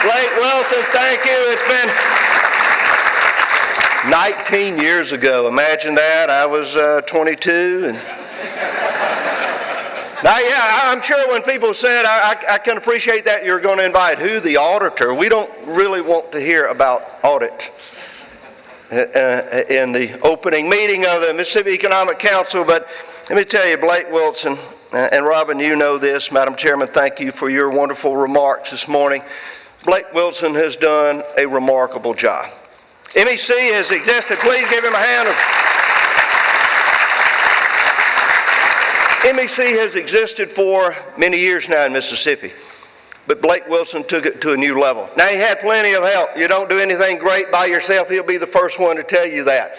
Blake Wilson, thank you. It's been 19 years ago. Imagine that. I was 22. And now, yeah, I'm sure when people said, I can appreciate that you're going to invite who? The auditor. We don't really want to hear about audit in the opening meeting of the Mississippi Economic Council. But let me tell you, Blake Wilson, and Robin, you know this. Madam Chairman, thank you for your wonderful remarks this morning. Blake Wilson has done a remarkable job. MEC has existed. Please give him a hand. MEC has existed for many years now in Mississippi, but Blake Wilson took it to a new level. Now, he had plenty of help. You don't do anything great by yourself. He'll be the first one to tell you that.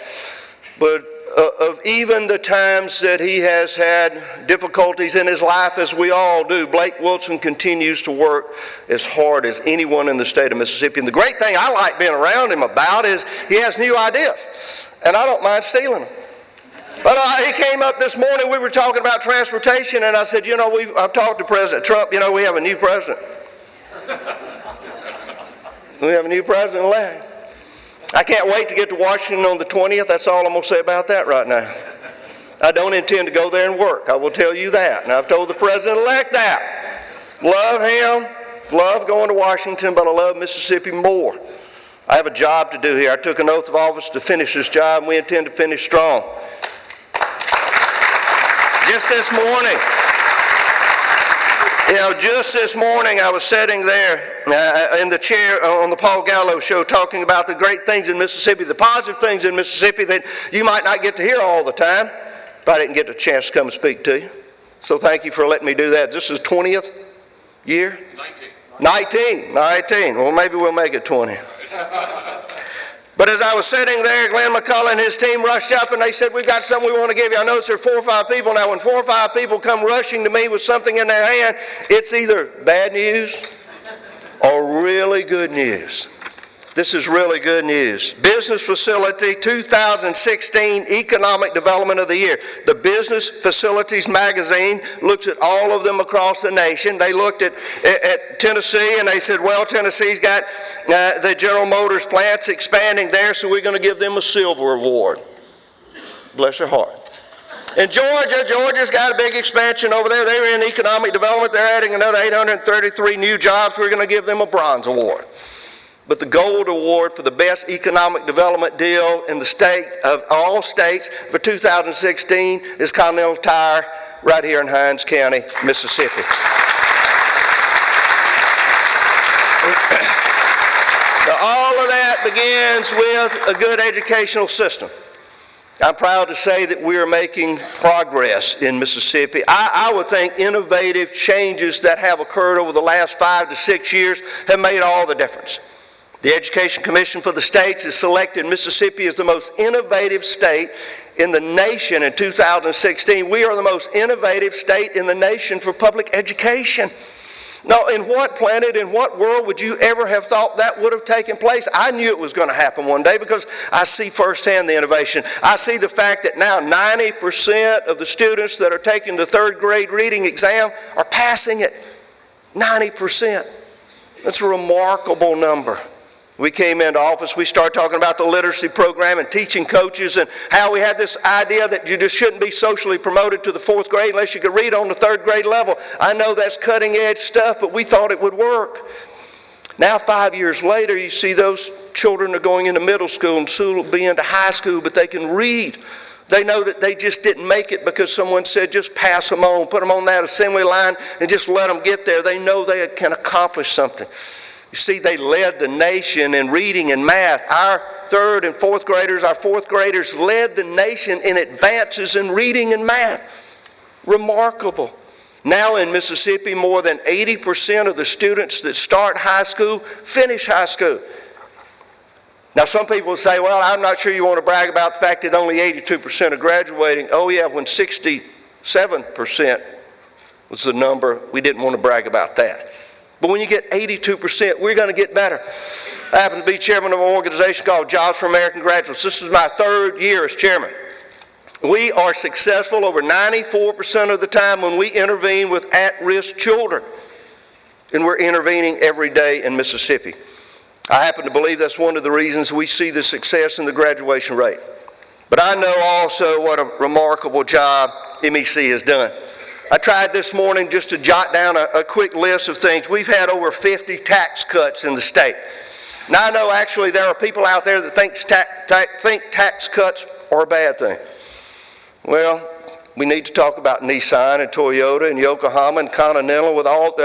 But of even the times that he has had difficulties in his life, as we all do, Blake Wilson continues to work as hard as anyone in the state of Mississippi. And the great thing I like being around him about is he has new ideas, and I don't mind stealing them. But he came up this morning, we were talking about transportation, and I said, you know, I've talked to President Trump, you know, we have a new president. We have a new president-elect. I can't wait to get to Washington on the 20th. That's all I'm going to say about that right now. I don't intend to go there and work. I will tell you that. And I've told the president-elect that. Love him, love going to Washington, but I love Mississippi more. I have a job to do here. I took an oath of office to finish this job, and we intend to finish strong. Just this morning, I was sitting there in the chair on the Paul Gallo show talking about the great things in Mississippi, the positive things in Mississippi that you might not get to hear all the time if I didn't get a chance to come and speak to you. So thank you for letting me do that. This is 20th year? 19. 19. Well, maybe we'll make it 20. But as I was sitting there, Glenn McCullough and his team rushed up and they said, we've got something we want to give you. I noticed there are 4 or 5 people. Now, when 4 or 5 people come rushing to me with something in their hand, it's either bad news or really good news. This is really good news. Business Facility 2016 Economic Development of the Year. The Business Facilities magazine looks at all of them across the nation. They looked at Tennessee and they said, well, Tennessee's got the General Motors plants expanding there, so we're going to give them a silver award. Bless your heart. In Georgia's got a big expansion over there. They were in economic development. They're adding another 833 new jobs. We're going to give them a bronze award. But the gold award for the best economic development deal in the state of all states for 2016 is Continental Tire right here in Hinds County, Mississippi. Now, all of that begins with a good educational system. I'm proud to say that we are making progress in Mississippi. I would think innovative changes that have occurred over the last 5 to 6 years have made all the difference. The Education Commission for the States has selected Mississippi as the most innovative state in the nation in 2016. We are the most innovative state in the nation for public education. Now, in what planet, in what world would you ever have thought that would have taken place? I knew it was going to happen one day because I see firsthand the innovation. I see the fact that now 90% of the students that are taking the 3rd grade reading exam are passing it. 90%. That's a remarkable number. We came into office, we started talking about the literacy program and teaching coaches and how we had this idea that you just shouldn't be socially promoted to the 4th grade unless you could read on the 3rd grade level. I know that's cutting edge stuff, but we thought it would work. Now 5 years later, you see those children are going into middle school and soon will be into high school, but they can read. They know that they just didn't make it because someone said just pass them on, put them on that assembly line and just let them get there. They know they can accomplish something. You see, they led the nation in reading and math. Our 3rd and 4th graders, our 4th graders led the nation in advances in reading and math. Remarkable. Now in Mississippi, more than 80% of the students that start high school finish high school. Now some people say, well, I'm not sure you want to brag about the fact that only 82% are graduating. Oh yeah, when 67% was the number, we didn't want to brag about that. But when you get 82%, we're going to get better. I happen to be chairman of an organization called Jobs for American Graduates. This is my 3rd year as chairman. We are successful over 94% of the time when we intervene with at-risk children. And we're intervening every day in Mississippi. I happen to believe that's one of the reasons we see the success in the graduation rate. But I know also what a remarkable job MEC has done. I tried this morning just to jot down a quick list of things. We've had over 50 tax cuts in the state. Now I know actually there are people out there that think tax cuts are a bad thing. Well, we need to talk about Nissan and Toyota and Yokohama and Continental without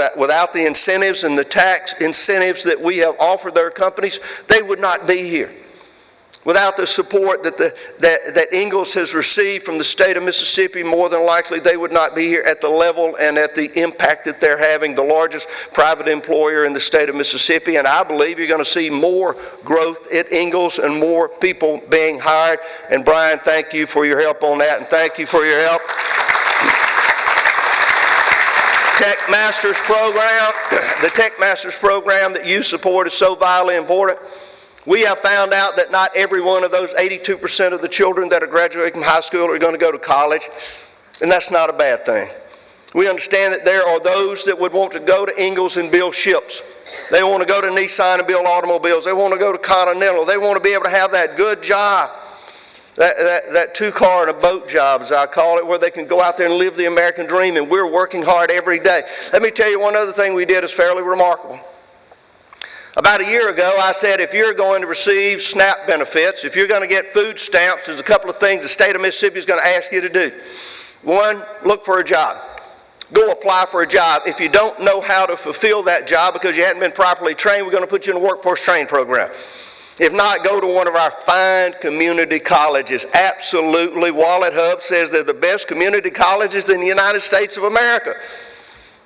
the incentives and the tax incentives that we have offered their companies, they would not be here. Without the support that Ingalls has received from the state of Mississippi, more than likely they would not be here at the level and at the impact that they're having, the largest private employer in the state of Mississippi. And I believe you're going to see more growth at Ingalls and more people being hired. And Bryant, thank you for your help on that, and thank you for your help. Tech Masters program, the Tech Masters program that you support is so vitally important. We have found out that not every one of those 82% of the children that are graduating from high school are going to go to college, and that's not a bad thing. We understand that there are those that would want to go to Ingalls and build ships. They want to go to Nissan and build automobiles. They want to go to Continental. They want to be able to have that good job, that two-car and a boat job, as I call it, where they can go out there and live the American dream, and we're working hard every day. Let me tell you one other thing we did is fairly remarkable. About a year ago, I said if you're going to receive SNAP benefits, if you're going to get food stamps, there's a couple of things the state of Mississippi is going to ask you to do. One, look for a job. Go apply for a job. If you don't know how to fulfill that job because you hadn't been properly trained, we're going to put you in a workforce training program. If not, go to one of our fine community colleges. Absolutely, Wallet Hub says they're the best community colleges in the United States of America.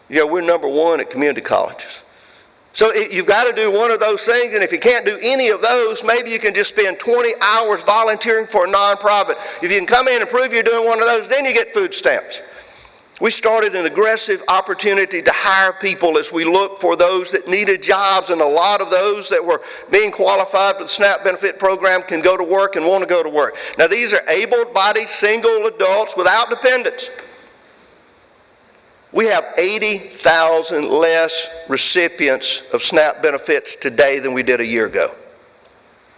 Yeah, we're number one at community colleges. So you've got to do one of those things, and if you can't do any of those, maybe you can just spend 20 hours volunteering for a nonprofit. If you can come in and prove you're doing one of those, then you get food stamps. We started an aggressive opportunity to hire people as we look for those that needed jobs, and a lot of those that were being qualified for the SNAP benefit program can go to work and want to go to work. Now these are able-bodied single adults without dependents. We have 80,000 less recipients of SNAP benefits today than we did a year ago.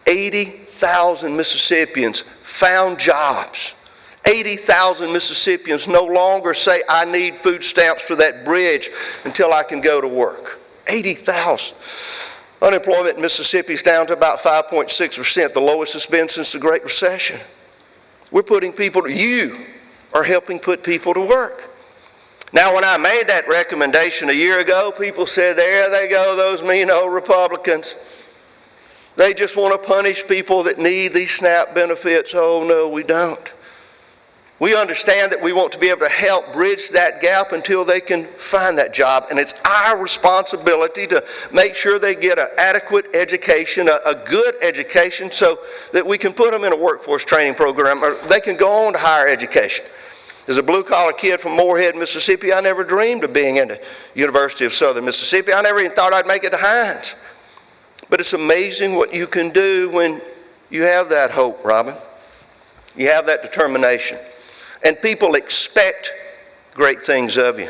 80,000 Mississippians found jobs. 80,000 Mississippians no longer say, I need food stamps for that bridge until I can go to work. 80,000. Unemployment in Mississippi is down to about 5.6%, the lowest it's been since the Great Recession. We're putting people you are helping put people to work. Now, when I made that recommendation a year ago, people said, there they go, those mean old Republicans. They just want to punish people that need these SNAP benefits. Oh, no, we don't. We understand that we want to be able to help bridge that gap until they can find that job. And it's our responsibility to make sure they get an adequate education, a good education, so that we can put them in a workforce training program, or they can go on to higher education. As a blue-collar kid from Moorhead, Mississippi, I never dreamed of being in the University of Southern Mississippi. I never even thought I'd make it to Hines. But it's amazing what you can do when you have that hope, Robin. You have that determination. And people expect great things of you.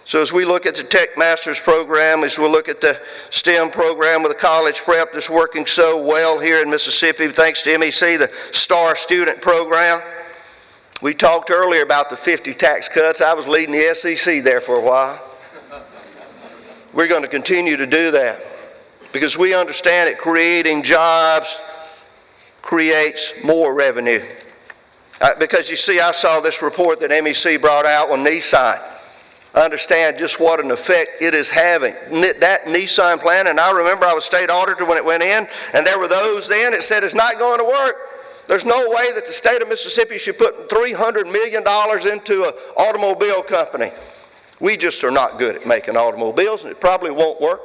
So as we look at the Tech Masters program, as we look at the STEM program with the college prep that's working so well here in Mississippi, thanks to MEC, the STAR student program. We talked earlier about the 50 tax cuts. I was leading the SEC there for a while. We're going to continue to do that because we understand that creating jobs creates more revenue. Because you see, I saw this report that MEC brought out on Nissan. I understand just what an effect it is having. That Nissan plan, and I remember I was state auditor when it went in, and there were those then that said it's not going to work. There's no way that the state of Mississippi should put $300 million into an automobile company. We just are not good at making automobiles, and it probably won't work.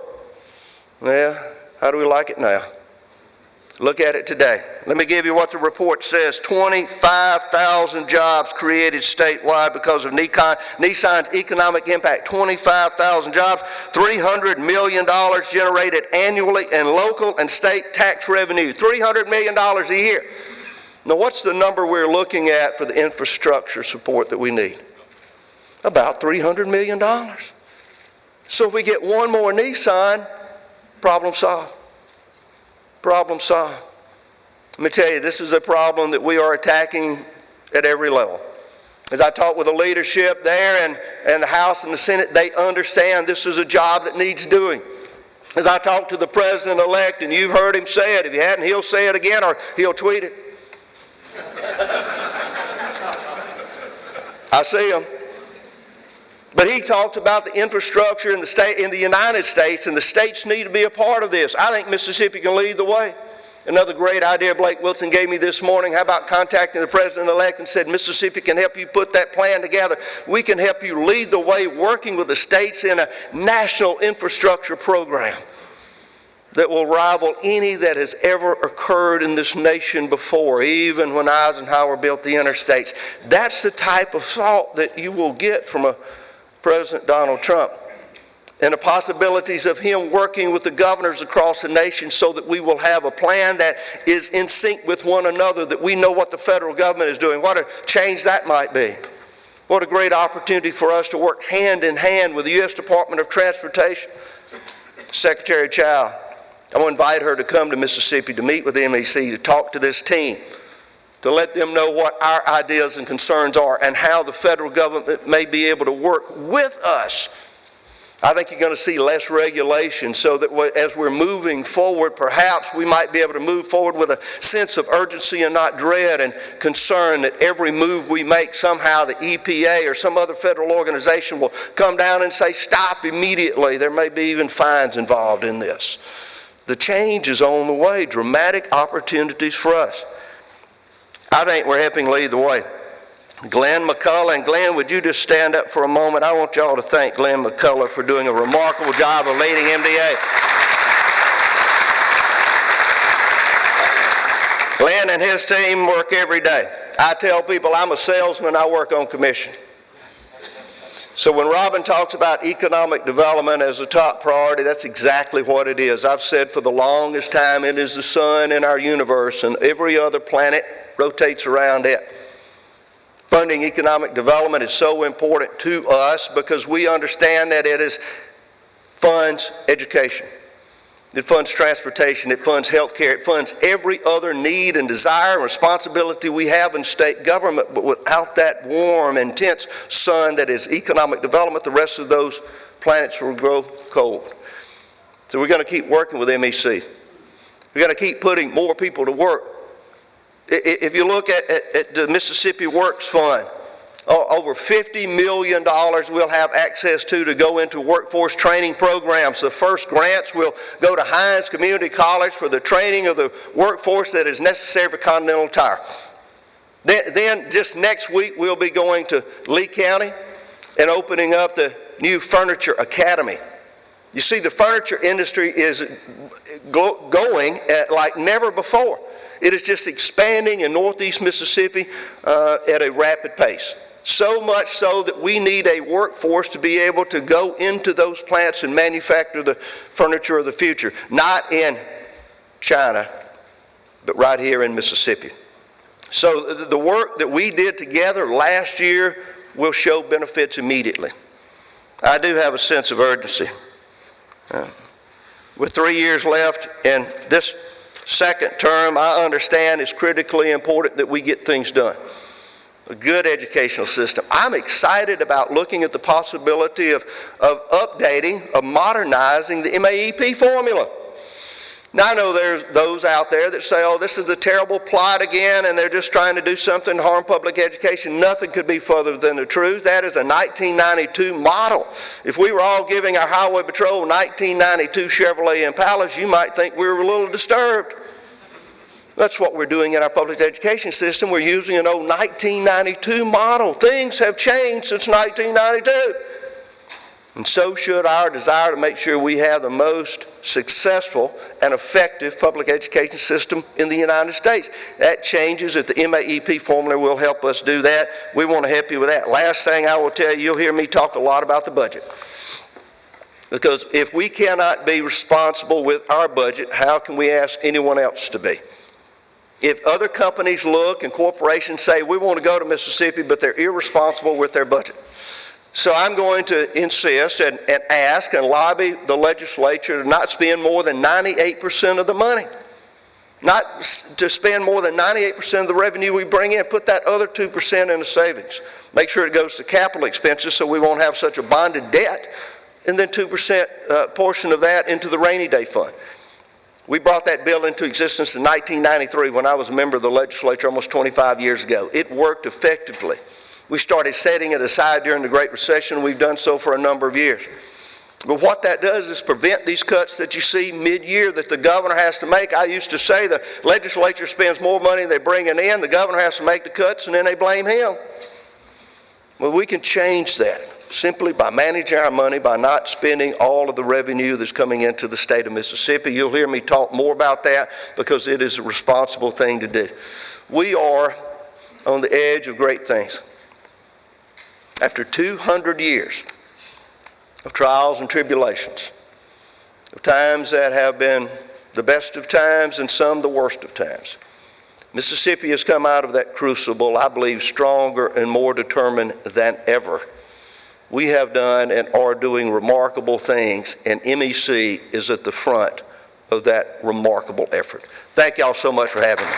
Yeah, how do we like it now? Look at it today. Let me give you what the report says. 25,000 jobs created statewide because of Nissan's economic impact. 25,000 jobs, $300 million generated annually in local and state tax revenue. $300 million a year. Now, what's the number we're looking at for the infrastructure support that we need? About $300 million. So if we get one more Nissan, problem solved. Problem solved. Let me tell you, this is a problem that we are attacking at every level. As I talk with the leadership there and the House and the Senate, they understand this is a job that needs doing. As I talk to the President-elect, and you've heard him say it, if you hadn't, he'll say it again or he'll tweet it. I see him. But he talked about the infrastructure in the United States, and the states need to be a part of this. I think Mississippi can lead the way. Another great idea Blake Wilson gave me this morning, how about contacting the President-elect and said, Mississippi can help you put that plan together. We can help you lead the way working with the states in a national infrastructure program that will rival any that has ever occurred in this nation before, even when Eisenhower built the interstates. That's the type of thought that you will get from a President Donald Trump, and the possibilities of him working with the governors across the nation so that we will have a plan that is in sync with one another, that we know what the federal government is doing, what a change that might be. What a great opportunity for us to work hand in hand with the U.S. Department of Transportation. Secretary Chow, I'm going to invite her to come to Mississippi to meet with the MEC, to talk to this team, to let them know what our ideas and concerns are and how the federal government may be able to work with us. I think you're going to see less regulation so that as we're moving forward, perhaps we might be able to move forward with a sense of urgency and not dread and concern that every move we make, somehow the EPA or some other federal organization will come down and say, stop immediately. There may be even fines involved in this. The change is on the way, dramatic opportunities for us. I think we're helping lead the way. Glenn McCullough, and Glenn, would you just stand up for a moment? I want y'all to thank Glenn McCullough for doing a remarkable job of leading MDA. Glenn and his team work every day. I tell people I'm a salesman, I work on commission. So when Robin talks about economic development as a top priority, that's exactly what it is. I've said for the longest time it is the sun in our universe, and every other planet rotates around it. Funding economic development is so important to us because we understand that it funds education, it funds transportation, it funds health care, it funds every other need and desire and responsibility we have in state government. But without that warm, intense sun that is economic development, the rest of those planets will grow cold. So we're going to keep working with MEC. We're going to keep putting more people to work. If you look at the Mississippi Works Fund, over $50 million we'll have access to go into workforce training programs. The first grants will go to Hines Community College for the training of the workforce that is necessary for Continental Tire. Then just next week we'll be going to Lee County and opening up the new Furniture Academy. You see, the furniture industry is going like never before. It is just expanding in northeast Mississippi at a rapid pace. So much so that we need a workforce to be able to go into those plants and manufacture the furniture of the future. Not in China, but right here in Mississippi. So the work that we did together last year will show benefits immediately. I do have a sense of urgency. With 3 years left and this second term, I understand it's critically important that we get things done. A good educational system. I'm excited about looking at the possibility of updating, of modernizing the MEP formula. Now I know there's those out there that say, oh, this is a terrible plot again and they're just trying to do something to harm public education. Nothing could be further than the truth. That is a 1992 model. If we were all giving our highway patrol 1992 Chevrolet Impalas, you might think we were a little disturbed. That's what we're doing in our public education system. We're using an old 1992 model. Things have changed since 1992. And so should our desire to make sure we have the most successful and effective public education system in the United States. That changes if the MEP formula will help us do that. We want to help you with that. Last thing I will tell you, you'll hear me talk a lot about the budget. Because if we cannot be responsible with our budget, how can we ask anyone else to be? If other companies look and corporations say, we want to go to Mississippi, but they're irresponsible with their budget. So I'm going to insist and ask and lobby the legislature to not spend more than 98% of the money. Not to spend more than 98% of the revenue we bring in. Put that other 2% in the savings. Make sure it goes to capital expenses so we won't have such a bonded debt. And then 2% portion of that into the rainy day fund. We brought that bill into existence in 1993 when I was a member of the legislature almost 25 years ago. It worked effectively. We started setting it aside during the Great Recession. We've done so for a number of years. But what that does is prevent these cuts that you see mid-year that the governor has to make. I used to say the legislature spends more money than they bring in, the governor has to make the cuts, and then they blame him. Well, we can change that simply by managing our money, by not spending all of the revenue that's coming into the state of Mississippi. You'll hear me talk more about that because it is a responsible thing to do. We are on the edge of great things. After 200 years of trials and tribulations, of times that have been the best of times and some the worst of times, Mississippi has come out of that crucible, I believe, stronger and more determined than ever. We have done and are doing remarkable things, and MEC is at the front of that remarkable effort. Thank y'all so much for having me.